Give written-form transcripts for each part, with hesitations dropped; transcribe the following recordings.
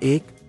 1،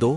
2،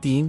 3،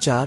4،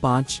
5،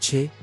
6،